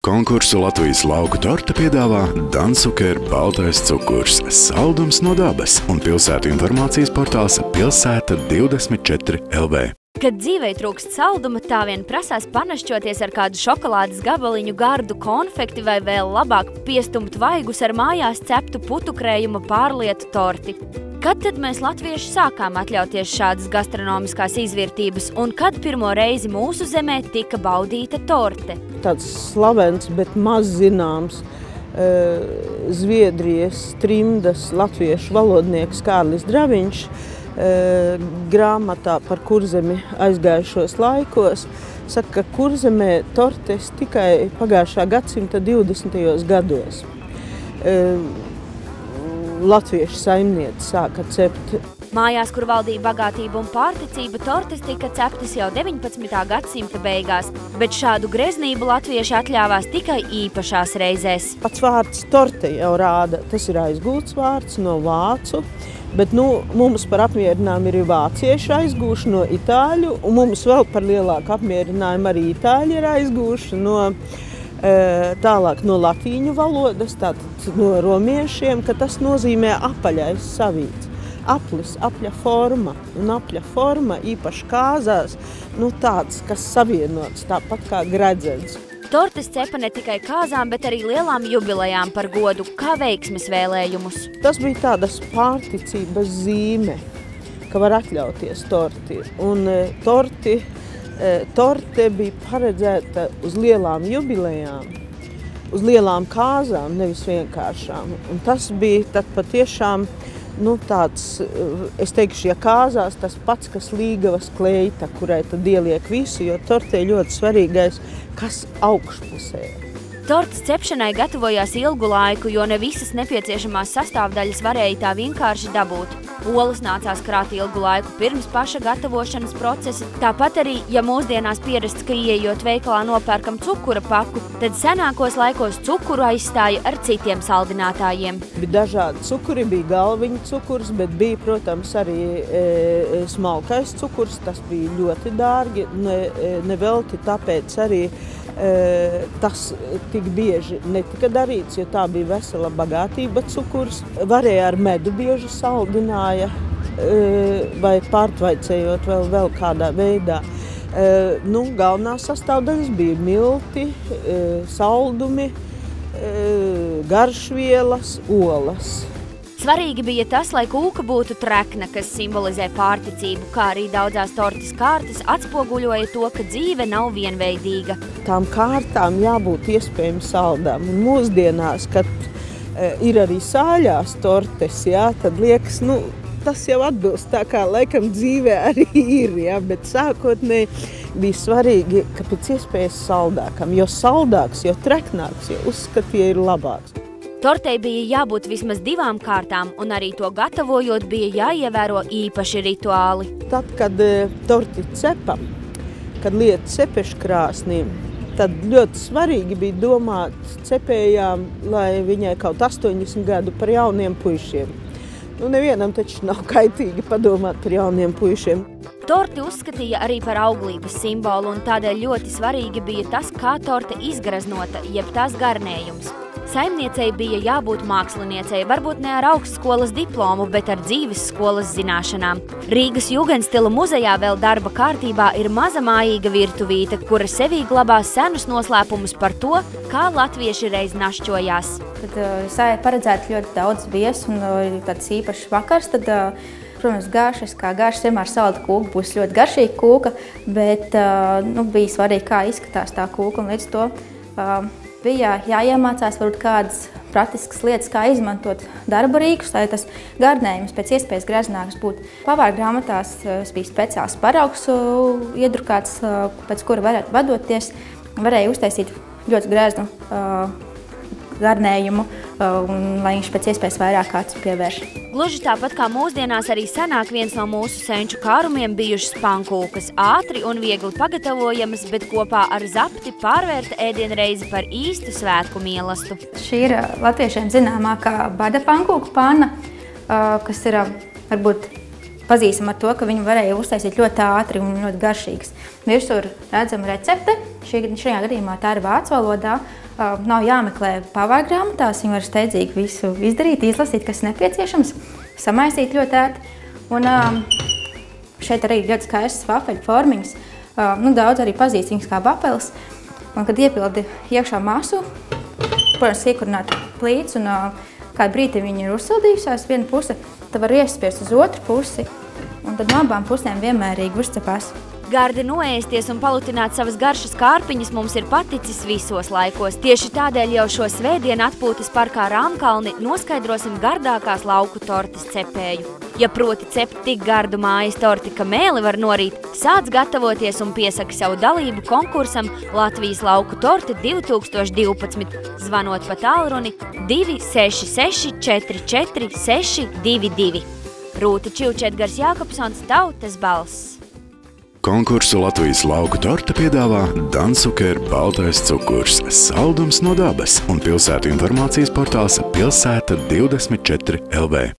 Konkursu Latvijas lauku torte piedāvā Dansuker baltais cukurs, saldums no dabas un pilsētu informācijas portāls Pilsēta 24 LV. Kad dzīvei trūkst salduma, tā vien prasās panašķoties ar kādu šokolādes gabaliņu gardu konfekti vai vēl labāk piestumt vaigus ar mājās ceptu putukrējuma pārlietu torti. Kad tad mēs latvieši sākām atļauties šādas gastronomiskās izvērtības un kad pirmo reizi mūsu zemē tika baudīta torte? Tāds slavens, bet maz zināms Zviedrijas trimdas latviešu valodnieks Kārlis Draviņš grāmatā par Kurzemi aizgājušos laikos saka, ka Kurzemē tortes tikai pagājušā gadsimta 20. gados. Latviešu saimnieci sāka cept. Mājās, kur valdīja bagātība un pārticība, tortes tika ceptas jau 19. gadsimta beigās, bet šādu greznību latvieši atļāvās tikai īpašās reizēs. Pats vārds torte jau rāda, tas ir aizgūts vārds no vācu, bet mums par apmierinājumu ir vācieši aizgūši no itāļu, un mums vēl par lielāku apmierinājumu arī itāļi ir aizgūši tālāk no latīņu valodas, tātad no romiešiem, ka tas nozīmē apaļais savīts. Aplis, apļa forma, un apļa forma īpaši kāzās, tāds, kas savienots, tāpat kā gredzens. Tortes cepa ne tikai kāzām, bet arī lielām jubilejām par godu, kā veiksmes vēlējumus. Tas bija tādas pārticības zīme, ka var atļauties torti. Un torte bija paredzēta uz lielām jubilejām, uz lielām kāzām, nevis vienkāršām. Un tas bija tad patiešām tāds, es teikšu, ja kāzās, tas pats, kas līgavas kleita, kurai tad ieliek visu, jo tortē ļoti svarīgais, kas augšpusē. Tortes cepšanai gatavojās ilgu laiku, jo ne visas nepieciešamās sastāvdaļas varēja tā vienkārši dabūt. Olas nācās krāt ilgu laiku pirms paša gatavošanas procesa. Tāpat arī, ja mūsdienās pierasts, ka ieejot veikalā nopērkam cukura paku, tad senākos laikos cukuru aizstāja ar citiem saldinātājiem. Bija dažādi cukuri, bija galviņu cukurs, bet bija, protams, arī smalkais cukurs. Tas bija ļoti dārgi, nevelti tāpēc arī tas tik bieži netika darīts, jo tā bija vesela bagātība cukurs. Varēja ar medu bieži saldināja vai pārtvaicējot vēl kādā veidā. Galvenās sastāvdaļas bija milti, saldumi, garšvielas, olas. Svarīgi bija tas, lai kūka būtu trekna, kas simbolizē pārticību, kā arī daudzās tortes kārtas atspoguļoja to, ka dzīve nav vienveidīga. Tām kārtām jābūt iespējami saldām. Un mūsdienās, kad ir arī sāļās tortes, tad liekas, tas jau atbilst tā kā laikam dzīvē arī ir, bet sākotnēji bija svarīgi, ka pēc iespējas saldākam, jo saldāks, jo treknāks, jo uzskatīja ir labāks. Tortei bija jābūt vismaz 2 kārtām, un arī to gatavojot bija jāievēro īpaši rituāli. Tad, kad torti cepam, kad lieta cepeškrāsnī, tad ļoti svarīgi bija domāt cepējām, lai viņai kaut 80 gadu par jauniem puišiem. Nevienam taču nav kaitīgi padomāt par jauniem puišiem. Torti uzskatīja arī par auglības simbolu, un tādēļ ļoti svarīgi bija tas, kā torte izgraznota, jeb tās garnējums. Saimniecei bija jābūt māksliniecei, varbūt ne ar augstskolas diplomu, bet ar dzīves skolas zināšanām. Rīgas Jugendstila muzejā vēl darba kārtībā ir maza mājīga virtuvīte, kura sevī glabā senus noslēpumus par to, kā latvieši reiz našķojās. Tad paredzēta ļoti daudz viesu un tāds īpašs vakars, tad, protams, garšas, kā garšas vienmēr salda kūka, būs ļoti garšīga kūka, bet bija svarīgi, kā izskatās tā kūka, un līdz to bija jāiemācās varbūt kādas praktiskas lietas, kā izmantot darba rīkus, lai tas garnējums pēc iespējas greznāks būtu. Pavāra grāmatās bija speciāls paraugs iedrukāts, pēc kura varētu vadoties. Varēja uztaisīt ļoti greznu garnējumu, lai viņš pēc iespējas vairāk acu pievērš. Gluži tāpat kā mūsdienās arī senāk viens no mūsu senču kārumiem bijušas pankūkas, ātri un viegli pagatavojamas, bet kopā ar zapti pārvērta ēdienreizi par īstu svētku mielastu. Šī ir latviešiem zināmākā bada pankūku panna, kas ir varbūt pazīstama ar to, ka viņi varēja uztaisīt ļoti ātri un ļoti garšīgas. Virsū redzama recepte, šajā gadījumā tā ir vācu valodā, Nav jāmeklē pavārgrāmatās, viņi var steidzīgi visu izdarīt, izlasīt, kas nepieciešams, samaisīt ļoti ērti. Un šeit arī ļoti skaistas vafeļu formiņas. Daudz arī pazīst viņas kā vapeles. Un, kad iepildi iekšā masu, protams, iekurināt plīts, un kādu brīdi viņi ir uzsildījusies viena puse, tad var iespiest uz otru pusi, un tad no abām pusēm vienmērīgi uzcepās. Gardi noēsties un palutināt savas garšas kārpiņas mums ir paticis visos laikos. Tieši tādēļ jau šo svētdienu atpūtas parkā Rāmkalni noskaidrosim gardākās lauku tortes cepēju. Ja proti cept tik gardu mājas torti, ka mēli var norīt, sāc gatavoties un piesaki savu dalību konkursam Latvijas lauku torte 2012, zvanot pa tālruni 266 44 622. Rūta Čivča, Edgars Jākopsons, Tautas balss. Konkursu Latvijas lauku torte piedāvā Dansuker baltais cukurs, saldums no dabas un pilsētu informācijas portāls Pilsēta 24 LV.